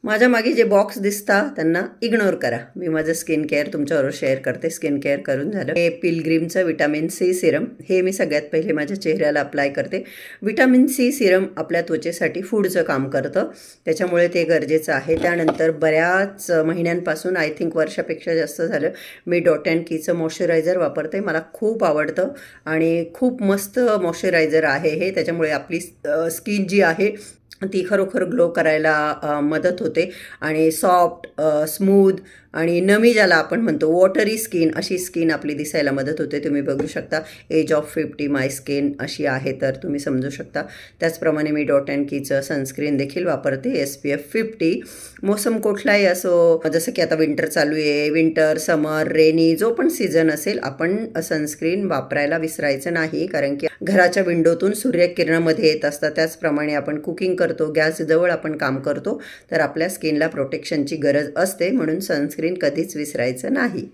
माझ्या मागे जे बॉक्स दिसता त्यांना इग्नोर करा. मी माझं स्किन केअर तुमच्याबरोबर शेअर करते. स्किन केअर करून झालं. हे पिलग्रीमचं विटॅमिन सी सिरम, हे मी सगळ्यात पहिले माझ्या चेहऱ्याला अप्लाय करते. विटॅमिन सी सिरम आपल्या त्वचेसाठी फूडचं काम करतं, त्याच्यामुळे ते गरजेचं आहे. त्यानंतर बऱ्याच महिन्यांपासून, आय थिंक वर्षापेक्षा जास्त झालं, मी डॉट अँड कीचं मॉइश्चरायझर वापरते. मला खूप आवडतं आणि खूप मस्त मॉइश्चरायझर आहे हे. त्याच्यामुळे आपली स्किन जी आहे ती खरोखर ग्लो करायला मदत होते आणि सॉफ्ट, स्मूथ आणि नमी ज्याला आपण म्हणतो, वॉटरी स्किन, अशी स्किन आपली दिसायला मदत होते. तुम्ही बघू शकता, एज ऑफ 50 माय स्किन अशी आहे, तर तुम्ही समजू शकता. त्याचप्रमाणे मी डॉट अँड कीचं सनस्क्रीन देखील वापरते, SPF 50. मोसम कुठलाही असो, जसं की आता विंटर चालू आहे, विंटर, समर, रेनी, जो पण सीझन असेल, आपण सनस्क्रीन वापरायला विसरायचं नाही, कारण की घराच्या विंडोतून सूर्यकिरणामध्ये येत असतात. त्याचप्रमाणे आपण कुकिंग करतो, गॅसजवळ आपण काम करतो, तर आपल्या स्किनला प्रोटेक्शनची गरज असते, म्हणून सनस्क्रीन कधीच विसरायचं नाही.